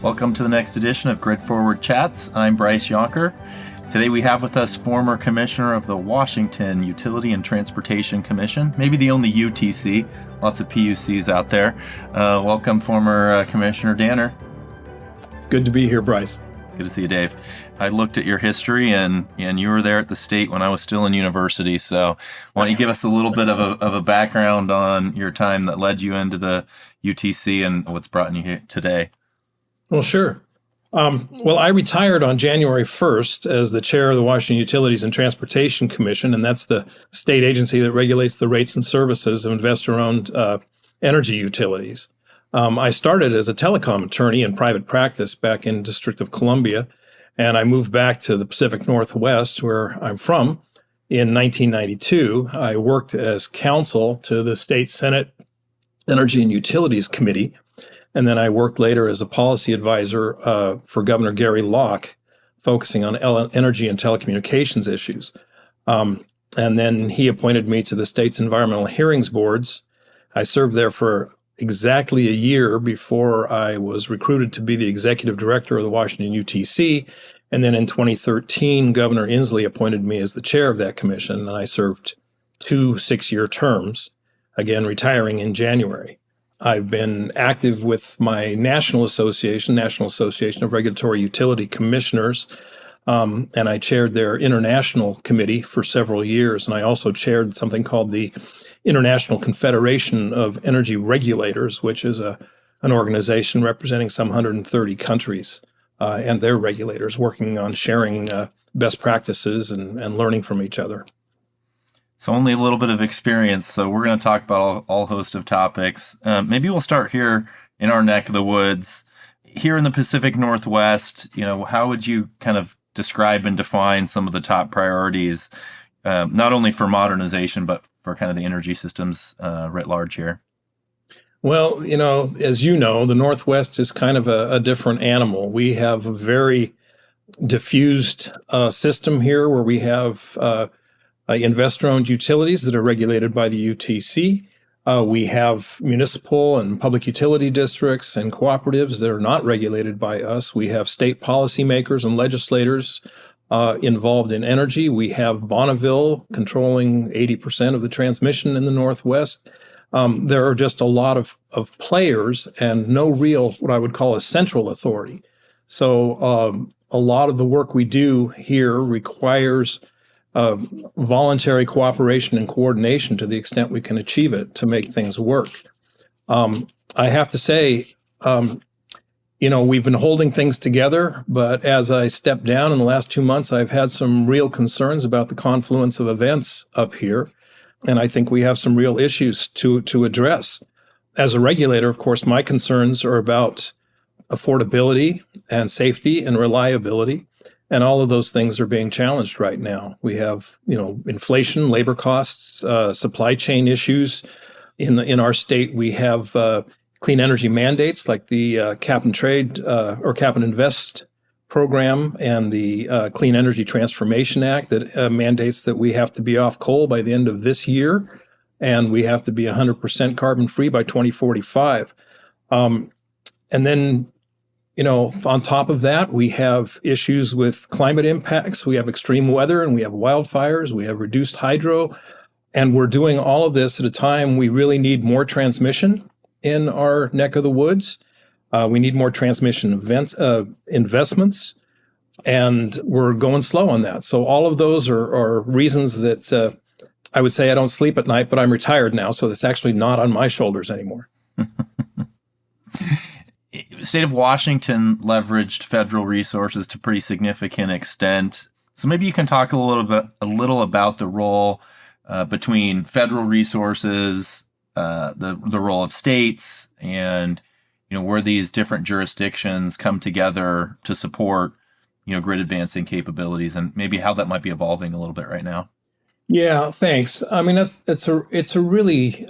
Welcome to the next edition of Grid Forward Chats. I'm Bryce Yonker. Today we have with us former Commissioner of the Washington Utility and Transportation Commission, maybe the only UTC, lots of PUCs out there. Welcome, former Commissioner Danner. It's good to be here, Bryce. Good to see you, Dave. I looked at your history, and you were there at the state when I was still in university. So why don't you give us a little bit of a background on your time that led you into the UTC and what's brought you here today? Well, sure. I retired on January 1st as the chair of the Washington Utilities and Transportation Commission, and that's the state agency that regulates the rates and services of investor-owned energy utilities. I started as a telecom attorney in private practice back in District of Columbia, and I moved back to the Pacific Northwest, where I'm from, in 1992. I worked as counsel to the State Senate Energy and Utilities Committee, and then I worked later as a policy advisor for Governor Gary Locke, focusing on energy and telecommunications issues. And then he appointed me to the state's environmental hearings boards. I served there for exactly a year before I was recruited to be the executive director of the Washington UTC. And then in 2013, Governor Inslee appointed me as the chair of that commission, and I served 2 6-year terms, again, retiring in January. I've been active with my National Association of Regulatory Utility Commissioners, and I chaired their international committee for several years. And I also chaired something called the International Confederation of Energy Regulators, which is an organization representing some 130 countries and their regulators, working on sharing best practices and learning from each other. So only a little bit of experience. So we're going to talk about all host of topics. Maybe we'll start here in our neck of the woods. Here in the Pacific Northwest, how would you kind of describe and define some of the top priorities, not only for modernization, but for kind of the energy systems writ large here? Well, as you know, the Northwest is kind of a different animal. We have a very diffused system here where we have investor-owned utilities that are regulated by the UTC. We have municipal and public utility districts and cooperatives that are not regulated by us. We have state policymakers and legislators involved in energy. We have Bonneville controlling 80% of the transmission in the Northwest. There are just a lot of players and no real, what I would call a central authority. So a lot of the work we do here requires voluntary cooperation and coordination to the extent we can achieve it to make things work. I have to say, we've been holding things together, but as I stepped down in the last 2 months, I've had some real concerns about the confluence of events up here, and I think we have some real issues to address. As a regulator, of course, my concerns are about affordability and safety and reliability. And all of those things are being challenged right now. We have, inflation, labor costs, supply chain issues. In our state, we have clean energy mandates like the Cap and Trade or Cap and Invest program and the Clean Energy Transformation Act that mandates that we have to be off coal by the end of this year, and we have to be 100% carbon free by 2045. And then on top of that, we have issues with climate impacts. We have extreme weather and we have wildfires. We have reduced hydro. And we're doing all of this at a time we really need more transmission in our neck of the woods. We need more transmission investments, and we're going slow on that. So all of those are reasons that I would say I don't sleep at night, but I'm retired now, so it's actually not on my shoulders anymore. The state of Washington leveraged federal resources to pretty significant extent. So maybe you can talk a little about the role between federal resources, the role of states, and where these different jurisdictions come together to support grid advancing capabilities, and maybe how that might be evolving a little bit right now. Yeah, thanks. I mean, it's a really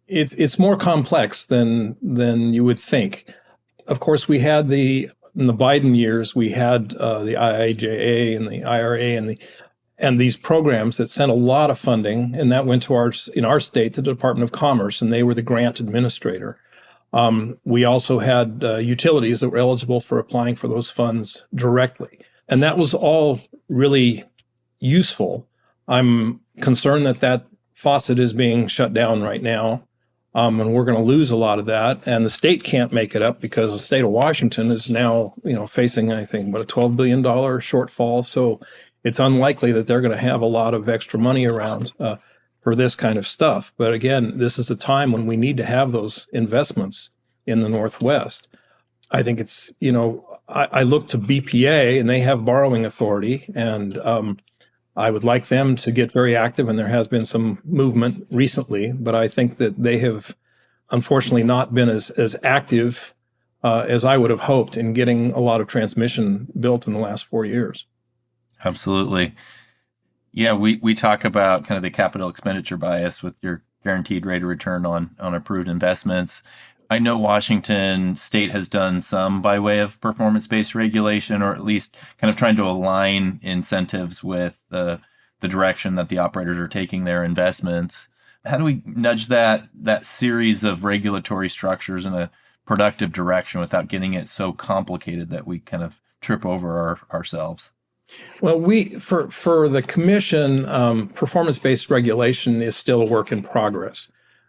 it's more complex than you would think. Of course, we had in the Biden years, we had the IIJA and the IRA and these programs that sent a lot of funding, and that went to in our state, the Department of Commerce, and they were the grant administrator. We also had utilities that were eligible for applying for those funds directly. And that was all really useful. I'm concerned that that faucet is being shut down right now. And we're going to lose a lot of that. And the state can't make it up because the state of Washington is now, facing, I think, a $12 billion shortfall. So it's unlikely that they're going to have a lot of extra money around for this kind of stuff. But again, this is a time when we need to have those investments in the Northwest. I think it's, I look to BPA and they have borrowing authority, and I would like them to get very active, and there has been some movement recently, but I think that they have unfortunately not been as active as I would have hoped in getting a lot of transmission built in the last 4 years. Absolutely. Yeah, we talk about kind of the capital expenditure bias with your guaranteed rate of return on approved investments. I know Washington State has done some by way of performance-based regulation, or at least kind of trying to align incentives with the direction that the operators are taking their investments. How do we nudge that series of regulatory structures in a productive direction without getting it so complicated that we kind of trip over ourselves? Well, for the commission, performance-based regulation is still a work in progress.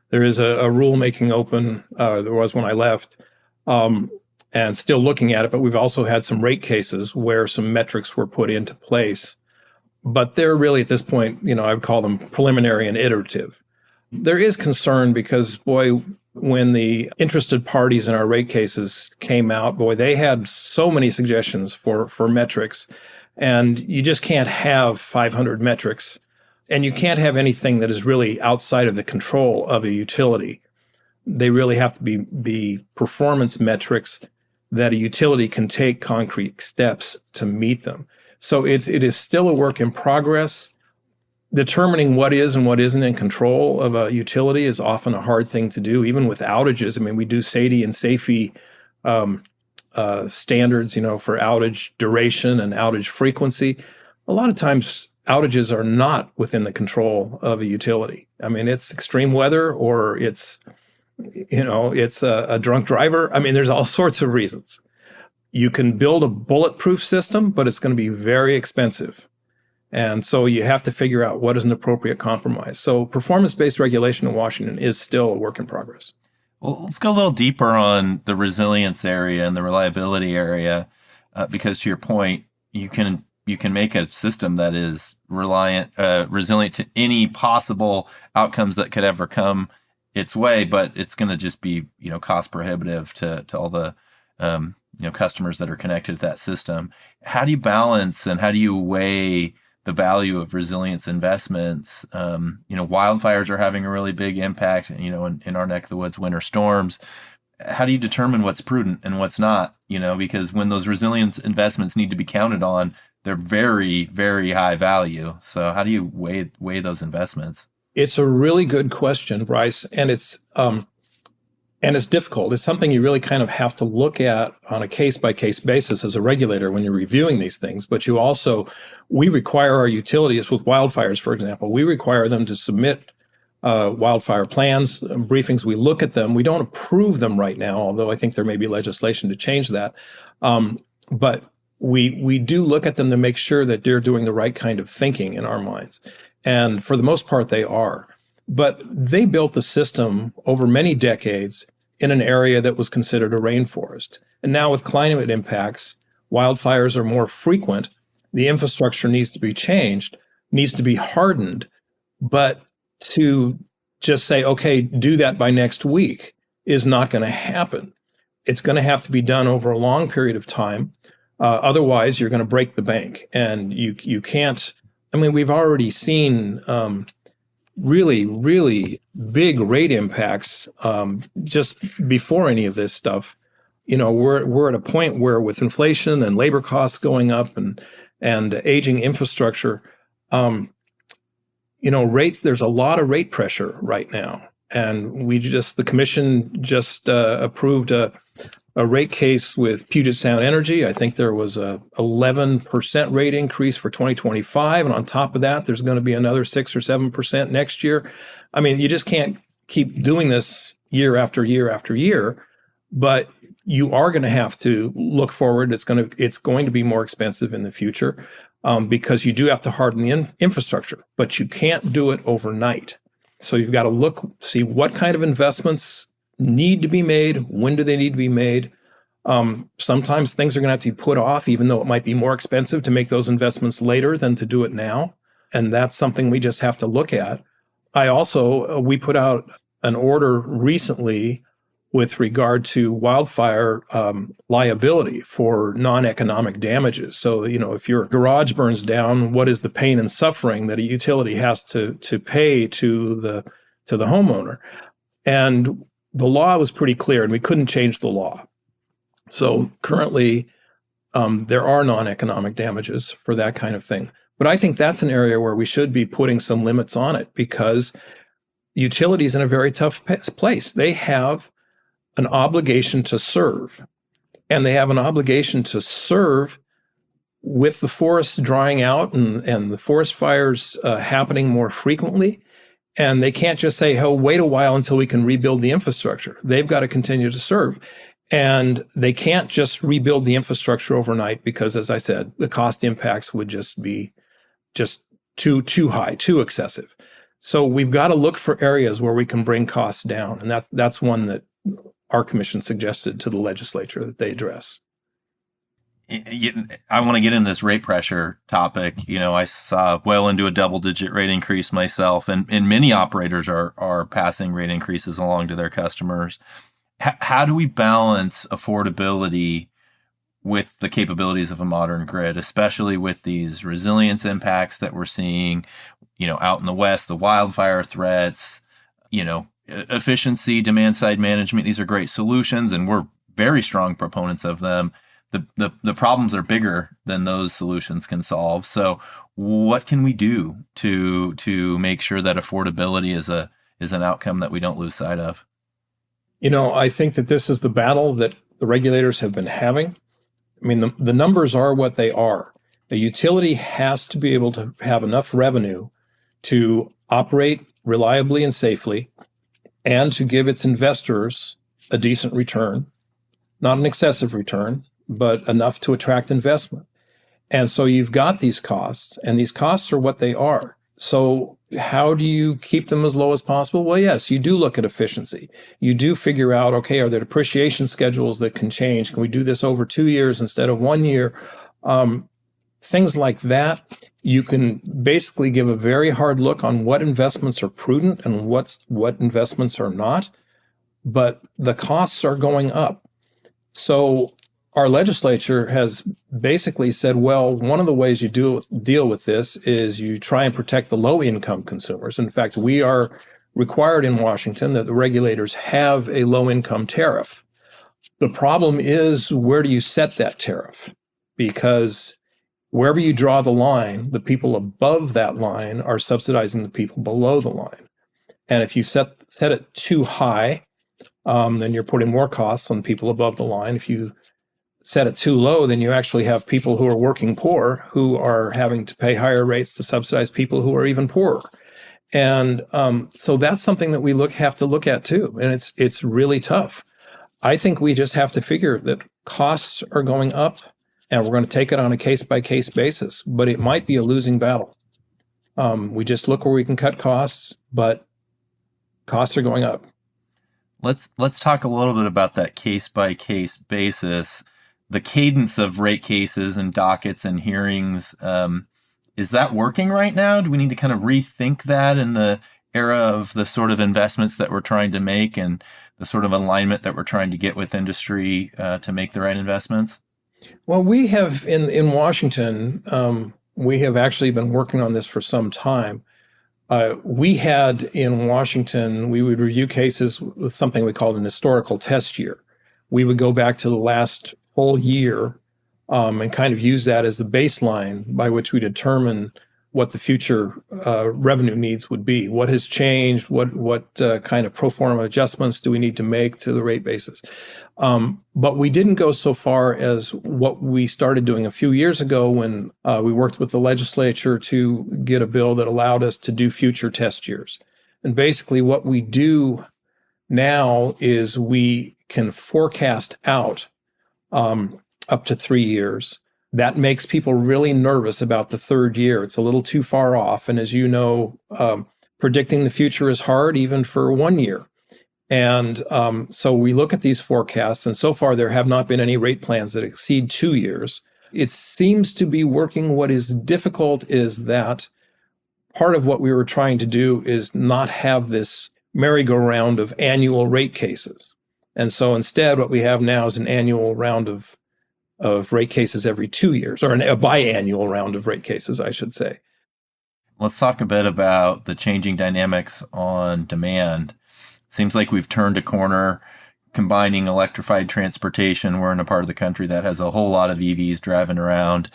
There is a rulemaking open. There was when I left, and still looking at it. But we've also had some rate cases where some metrics were put into place. But they're really at this point, I would call them preliminary and iterative. There is concern because, boy, when the interested parties in our rate cases came out, boy, they had so many suggestions for metrics, and you just can't have 500 metrics. And you can't have anything that is really outside of the control of a utility. They really have to be performance metrics that a utility can take concrete steps to meet them. So it is still a work in progress. Determining what is and what isn't in control of a utility is often a hard thing to do, even with outages. I mean, we do SAIDI and SAIFI standards, for outage duration and outage frequency. A lot of times, outages are not within the control of a utility. I mean, it's extreme weather, or it's a drunk driver. I mean, there's all sorts of reasons. You can build a bulletproof system, but it's going to be very expensive. And so you have to figure out what is an appropriate compromise. So performance-based regulation in Washington is still a work in progress. Well, let's go a little deeper on the resilience area and the reliability area, because to your point, you can make a system that is resilient to any possible outcomes that could ever come its way, but it's going to just be, cost prohibitive to all the, customers that are connected to that system. How do you balance and how do you weigh the value of resilience investments? Wildfires are having a really big impact, in our neck of the woods, winter storms. How do you determine what's prudent and what's not? Because when those resilience investments need to be counted on, they're very, very high value. So how do you weigh those investments? It's a really good question, Bryce, and it's difficult. It's something you really kind of have to look at on a case-by-case basis as a regulator when you're reviewing these things. But we require our utilities with wildfires, for example, we require them to submit wildfire plans, briefings. We look at them. We don't approve them right now, although I think there may be legislation to change that. But we do look at them to make sure that they're doing the right kind of thinking in our minds. And for the most part, they are. But they built the system over many decades in an area that was considered a rainforest. And now with climate impacts, wildfires are more frequent. The infrastructure needs to be changed, needs to be hardened. But to just say, okay, do that by next week is not going to happen. It's going to have to be done over a long period of time. Otherwise, you're going to break the bank. And you can't. I mean, we've already seen really, really big rate impacts just before any of this stuff. We're at a point where with inflation and labor costs going up and aging infrastructure, there's a lot of rate pressure right now. And the commission just approved a rate case with Puget Sound Energy. I think there was a 11% rate increase for 2025. And on top of that, there's going to be another 6 or 7% next year. I mean, you just can't keep doing this year after year after year. but you are going to have to look forward. It's going to be more expensive in the future because you do have to harden the infrastructure, but you can't do it overnight. So you've got to see what kind of investments need to be made. When do they need to be made? Sometimes things are going to have to be put off, even though it might be more expensive to make those investments later than to do it now. And that's something we just have to look at. We put out an order recently with regard to wildfire liability for non-economic damages. So, if your garage burns down, what is the pain and suffering that a utility has to pay to the homeowner? And the law was pretty clear, and we couldn't change the law. So currently, there are non-economic damages for that kind of thing. But I think that's an area where we should be putting some limits on it, because utilities in a very tough place. They have an obligation to serve, and they have an obligation to serve with the forests drying out and the forest fires happening more frequently. And they can't just say, oh, wait a while until we can rebuild the infrastructure. They've got to continue to serve. And they can't just rebuild the infrastructure overnight because, as I said, the cost impacts would just be too high, too excessive. So we've got to look for areas where we can bring costs down. And that's one that our commission suggested to the legislature that they address. I want to get into this rate pressure topic. I saw well into a double-digit rate increase myself, and many operators are passing rate increases along to their customers. How do we balance affordability with the capabilities of a modern grid, especially with these resilience impacts that we're seeing, out in the West, the wildfire threats, efficiency, demand side management? These are great solutions, and we're very strong proponents of them. The problems are bigger than those solutions can solve. So what can we do to make sure that affordability is an outcome that we don't lose sight of? I think that this is the battle that the regulators have been having. I mean, the numbers are what they are. The utility has to be able to have enough revenue to operate reliably and safely, and to give its investors a decent return, not an excessive return, but enough to attract investment. And so you've got these costs, and these costs are what they are. So how do you keep them as low as possible? Well, yes, you do look at efficiency. You do figure out, okay, are there depreciation schedules that can change? Can we do this over 2 years instead of 1 year? Things like that. You can basically give a very hard look on what investments are prudent and what investments are not. But the costs are going up. So our legislature has basically said, well, one of the ways you deal with this is you try and protect the low-income consumers. In fact, we are required in Washington that the regulators have a low-income tariff. The problem is, where do you set that tariff? Because wherever you draw the line, the people above that line are subsidizing the people below the line. And if you set it too high, then you're putting more costs on people above the line. If you set it too low, then you actually have people who are working poor who are having to pay higher rates to subsidize people who are even poorer. And so that's something that we have to look at too. And it's really tough. I think we just have to figure that costs are going up, and we're going to take it on a case-by-case basis, but it might be a losing battle. We just look where we can cut costs, but costs are going up. Let's talk a little bit about that case-by-case basis. The cadence of rate cases and dockets and hearings, is that working right now? Do we need to kind of rethink that in the era of the sort of investments that we're trying to make and the sort of alignment that we're trying to get with industry to make the right investments? Well, we have in Washington, we have actually been working on this for some time. We had in Washington, we would review cases with something we called an historical test year. We would go back to the last full year and kind of use that as the baseline by which we determine what the future revenue needs would be. What has changed? What kind of pro forma adjustments do we need to make to the rate basis? But we didn't go so far as what we started doing a few years ago when we worked with the legislature to get a bill that allowed us to do future test years. And basically what we do now is we can forecast out up to 3 years. That makes people really nervous about the third year. It's a little too far off. And as you know, predicting the future is hard, even for 1 year. And so we look at these forecasts, and so far there have not been any rate plans that exceed 2 years. It seems to be working. What is difficult is that part of what we were trying to do is not have this merry-go-round of annual rate cases. And so instead, what we have now is an annual round of rate cases every 2 years, or a biannual round of rate cases, I should say. Let's talk a bit about the changing dynamics on demand. Seems like we've turned a corner combining electrified transportation. We're in a part of the country that has a whole lot of EVs driving around.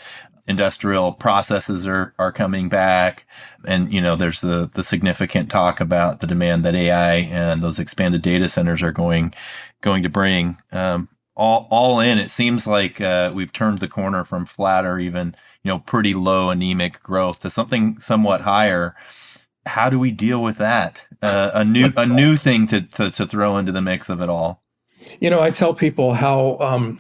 Industrial processes are coming back. And, there's the significant talk about the demand that AI and those expanded data centers are going to bring. All in, it seems like we've turned the corner from flat or even, pretty low anemic growth to something somewhat higher. How do we deal with that? A new thing to throw into the mix of it all. I tell people how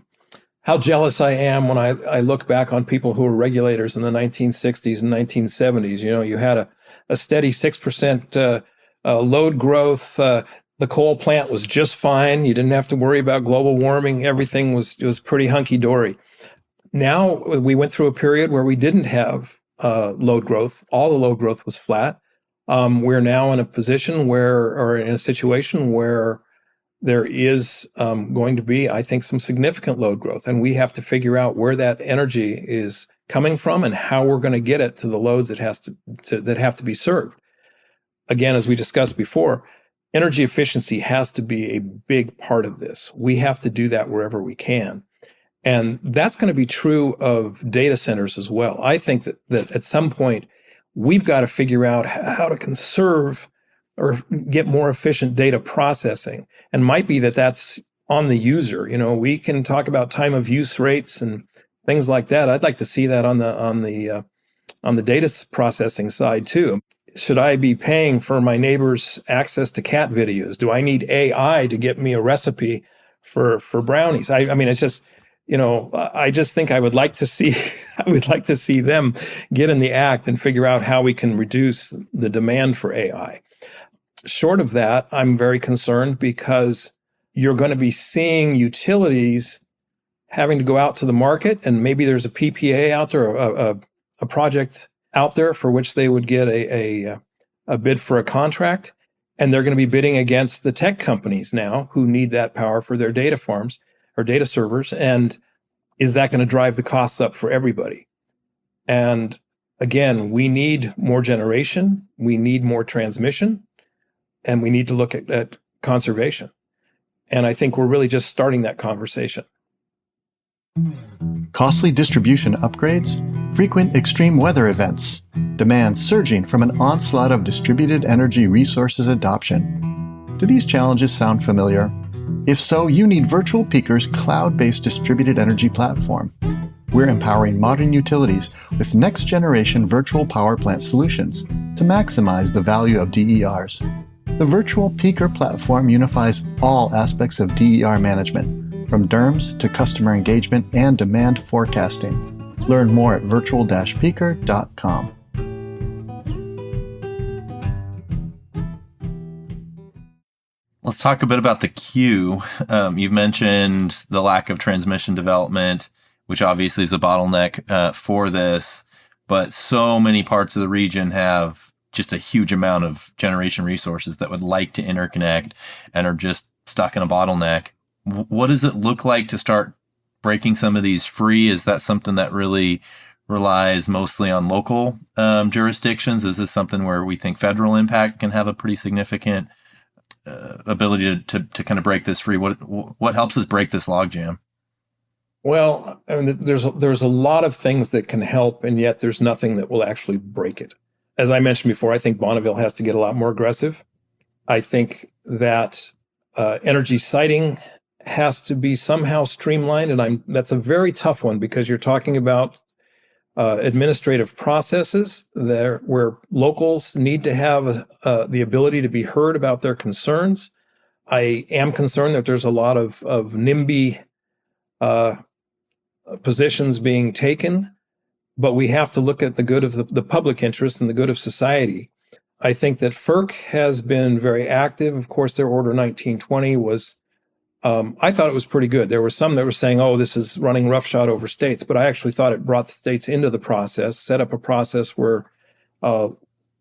jealous I am when I look back on people who were regulators in the 1960s and 1970s. You had a steady 6% load growth. The coal plant was just fine. You didn't have to worry about global warming. Everything was pretty hunky-dory. Now we went through a period where we didn't have load growth. All the load growth was flat. We're now in a situation where there is going to be, I think, some significant load growth. And we have to figure out where that energy is coming from and how we're going to get it to the loads that have to be served. Again, as we discussed before, energy efficiency has to be a big part of this. We have to do that wherever we can. And that's going to be true of data centers as well. I think that at some point, we've got to figure out how to conserve or get more efficient data processing. And might be that's on the user. We can talk about time of use rates and things like that. I'd like to see that on the data processing side too. Should I be paying for my neighbor's access to cat videos? Do I need AI to get me a recipe for brownies? I mean, it's just, I just think I would like to see them get in the act and figure out how we can reduce the demand for AI. Short of that, I'm very concerned because you're going to be seeing utilities having to go out to the market, and maybe there's a PPA out there, a project out there for which they would get a bid for a contract, and they're going to be bidding against the tech companies now who need that power for their data farms or data servers. And is that going to drive the costs up for everybody? And again, we need more generation, we need more transmission, and we need to look at conservation. And I think we're really just starting that conversation. Costly distribution upgrades, frequent extreme weather events, demand surging from an onslaught of distributed energy resources adoption. Do these challenges sound familiar? If so, you need Virtual Peaker's cloud-based distributed energy platform. We're empowering modern utilities with next-generation virtual power plant solutions to maximize the value of DERs. The Virtual Peaker platform unifies all aspects of DER management, from DERMS to customer engagement and demand forecasting. Learn more at virtual-peaker.com. Let's talk a bit about the queue. You've mentioned the lack of transmission development, which obviously is a bottleneck for this, but so many parts of the region have just a huge amount of generation resources that would like to interconnect and are just stuck in a bottleneck. What does it look like to start breaking some of these free? Is that something that really relies mostly on local jurisdictions? Is this something where we think federal impact can have a pretty significant ability to kind of break this free? What helps us break this logjam? Well, I mean, there's a lot of things that can help, and yet there's nothing that will actually break it. As I mentioned before, I think Bonneville has to get a lot more aggressive. I think that energy siting has to be somehow streamlined, and that's a very tough one because you're talking about administrative processes there where locals need to have the ability to be heard about their concerns. I am concerned that there's a lot of NIMBY positions being taken, but we have to look at the good of the public interest and the good of society. I think that FERC has been very active. Of course, their Order 1920 was, I thought it was pretty good. There were some that were saying, oh, this is running roughshod over states, but I actually thought it brought the states into the process, set up a process where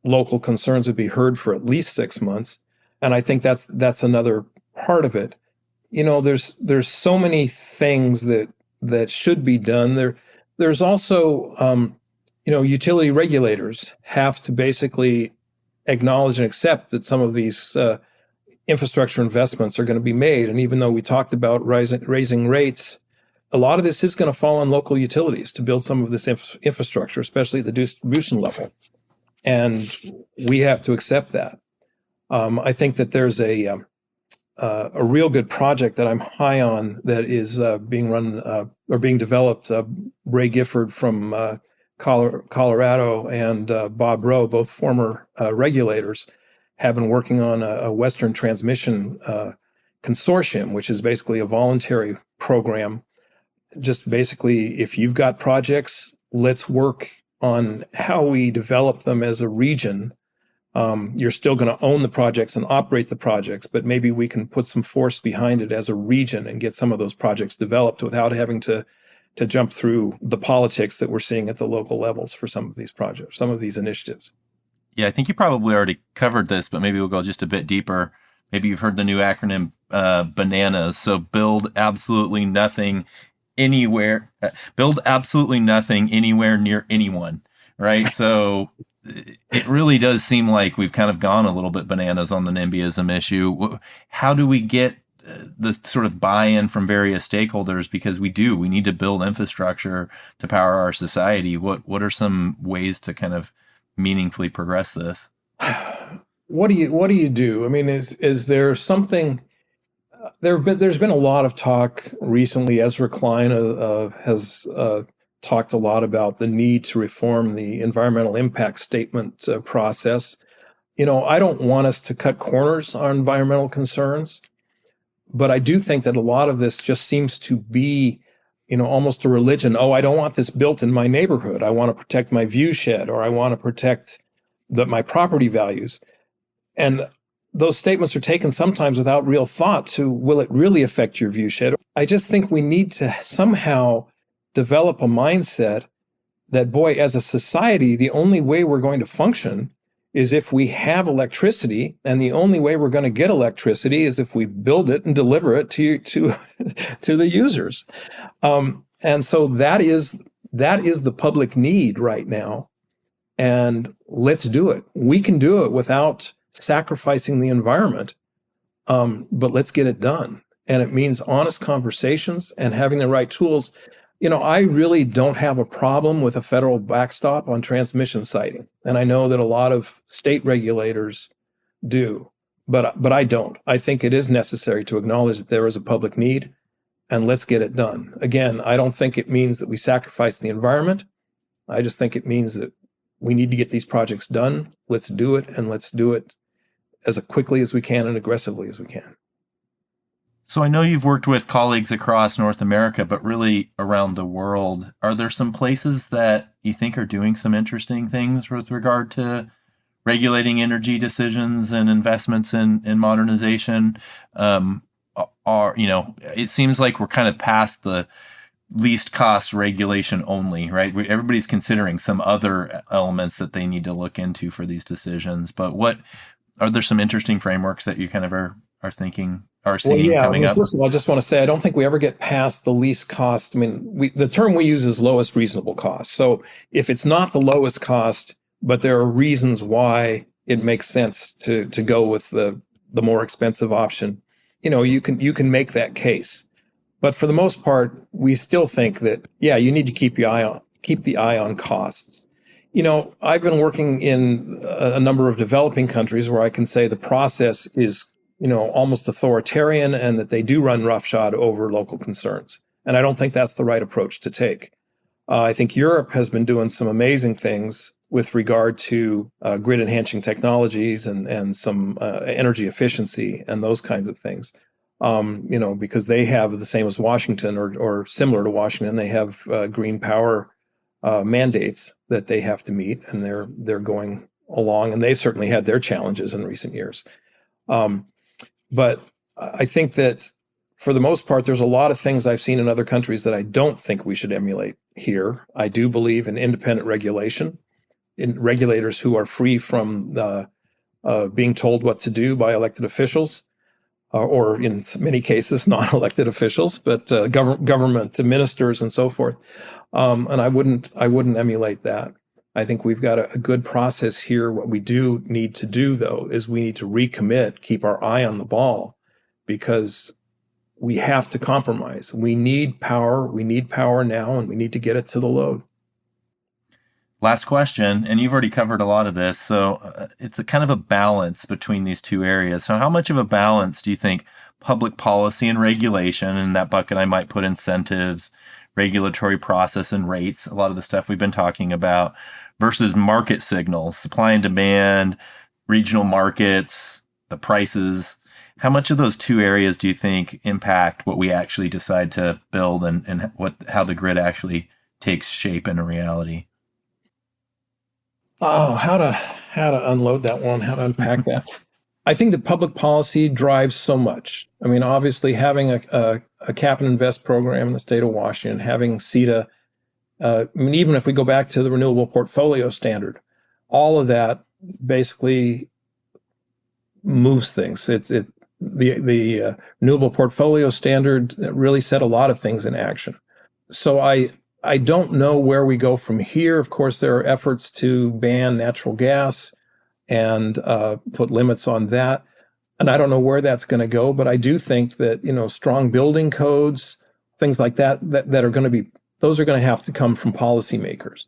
local concerns would be heard for at least 6 months. And I think that's another part of it. There's so many things that should be done. There's also, utility regulators have to basically acknowledge and accept that some of these infrastructure investments are going to be made. And even though we talked about raising rates, a lot of this is going to fall on local utilities to build some of this infrastructure, especially at the distribution level. And we have to accept that. I think that there's a real good project that I'm high on that is being run or being developed. Ray Gifford from Colorado and Bob Rowe, both former regulators, have been working on a Western Transmission Consortium, which is basically a voluntary program. Just basically, if you've got projects, let's work on how we develop them as a region. You're still going to own the projects and operate the projects, but maybe we can put some force behind it as a region and get some of those projects developed without having to jump through the politics that we're seeing at the local levels for some of these projects, some of these initiatives. Yeah, I think you probably already covered this, but maybe we'll go just a bit deeper. Maybe you've heard the new acronym BANANAS. So build absolutely nothing anywhere near anyone, right? So it really does seem like we've kind of gone a little bit bananas on the NIMBYism issue. How do we get the sort of buy-in from various stakeholders? Because we need to build infrastructure to power our society. What are some ways to kind of meaningfully progress this? What do you do? I mean, is there something? There's been a lot of talk recently. Ezra Klein has talked a lot about the need to reform the environmental impact statement process. I don't want us to cut corners on environmental concerns, but I do think that a lot of this just seems to be, almost a religion. Oh, I don't want this built in my neighborhood. I want to protect my view shed, or I want to protect my property values. And those statements are taken sometimes without real thought to, will it really affect your view shed? I just think we need to somehow develop a mindset that, boy, as a society, the only way we're going to function is if we have electricity, and the only way we're going to get electricity is if we build it and deliver it to the users. And so that is the public need right now. And let's do it. We can do it without sacrificing the environment, but let's get it done. And it means honest conversations and having the right tools. I really don't have a problem with a federal backstop on transmission siting. And I know that a lot of state regulators do, but I don't. I think it is necessary to acknowledge that there is a public need, and let's get it done. Again, I don't think it means that we sacrifice the environment. I just think it means that we need to get these projects done. Let's do it, and let's do it as quickly as we can and aggressively as we can. So I know you've worked with colleagues across North America, but really around the world. Are there some places that you think are doing some interesting things with regard to regulating energy decisions and investments in modernization? It seems like we're kind of past the least cost regulation only, right? Everybody's considering some other elements that they need to look into for these decisions. But are there some interesting frameworks that you kind of are thinking? Coming up? First of all, I just want to say, I don't think we ever get past the least cost. I mean, the term we use is lowest reasonable cost. So if it's not the lowest cost, but there are reasons why it makes sense to go with the more expensive option, you can make that case. But for the most part, we still think that, you need to keep the eye on costs. I've been working in a number of developing countries where I can say the process is almost authoritarian, and that they do run roughshod over local concerns. And I don't think that's the right approach to take. I think Europe has been doing some amazing things with regard to grid enhancing technologies and some energy efficiency and those kinds of things. Because they have the same as Washington or similar to Washington, they have green power mandates that they have to meet, and they're going along, and they've certainly had their challenges in recent years. But I think that for the most part, there's a lot of things I've seen in other countries that I don't think we should emulate here. I do believe in independent regulation, in regulators who are free from being told what to do by elected officials, or in many cases, non-elected officials, but government ministers and so forth. And I wouldn't emulate that. I think we've got a good process here. What we do need to do, though, is we need to recommit, keep our eye on the ball, because we have to compromise. We need power. We need power now, and we need to get it to the load. Last question, and you've already covered a lot of this, so it's a kind of a balance between these two areas. So how much of a balance do you think public policy and regulation, and in that bucket I might put incentives, regulatory process and rates, a lot of the stuff we've been talking about, versus market signals, supply and demand, regional markets, the prices? How much of those two areas do you think impact what we actually decide to build and how the grid actually takes shape in a reality? Oh, how to unload that one, how to unpack that. I think that public policy drives so much. I mean, obviously having a cap and invest program in the state of Washington, having CETA, even if we go back to the renewable portfolio standard, all of that basically moves things. The renewable portfolio standard really set a lot of things in action. So I don't know where we go from here. Of course, there are efforts to ban natural gas and put limits on that. And I don't know where that's going to go, but I do think that, strong building codes, things like that are going to be, those are going to have to come from policymakers.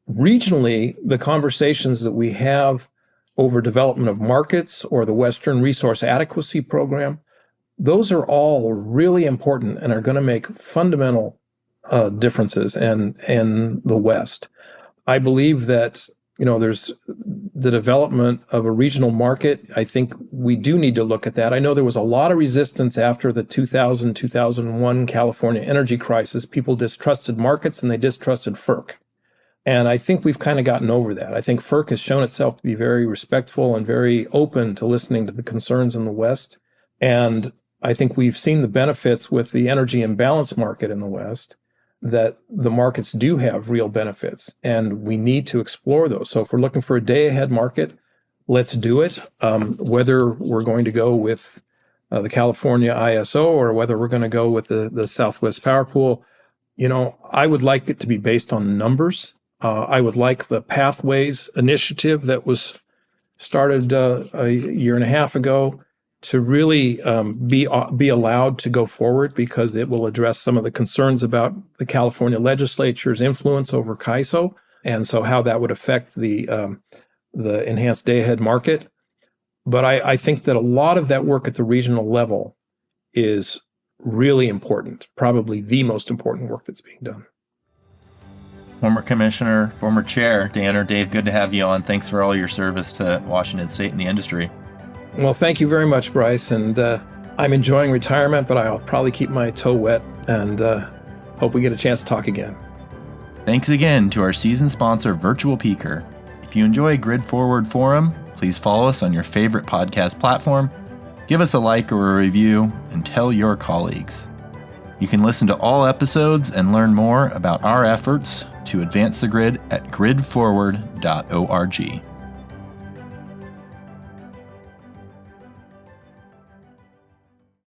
Regionally, the conversations that we have over development of markets or the Western Resource Adequacy Program, those are all really important and are going to make fundamental differences in the West. I believe that, there's the development of a regional market. I think we do need to look at that. I know there was a lot of resistance after the 2000-2001 California energy crisis. People distrusted markets and they distrusted FERC. And I think we've kind of gotten over that. I think FERC has shown itself to be very respectful and very open to listening to the concerns in the West. And I think we've seen the benefits with the energy imbalance market in the West, that the markets do have real benefits, and we need to explore those. So if we're looking for a day-ahead market, let's do it. Whether we're going to go with the California ISO or whether we're going to go with the Southwest Power Pool, I would like it to be based on numbers. I would like the Pathways initiative that was started a year and a half ago to really be allowed to go forward, because it will address some of the concerns about the California legislature's influence over CAISO, and so how that would affect the enhanced day-ahead market. But I think that a lot of that work at the regional level is really important, probably the most important work that's being done. Former Commissioner, former Chair, Dave, good to have you on. Thanks for all your service to Washington State and the industry. Well, thank you very much, Bryce. And I'm enjoying retirement, but I'll probably keep my toe wet and hope we get a chance to talk again. Thanks again to our season sponsor, Virtual Peaker. If you enjoy Grid Forward Forum, please follow us on your favorite podcast platform, give us a like or a review, and tell your colleagues. You can listen to all episodes and learn more about our efforts to advance the grid at gridforward.org.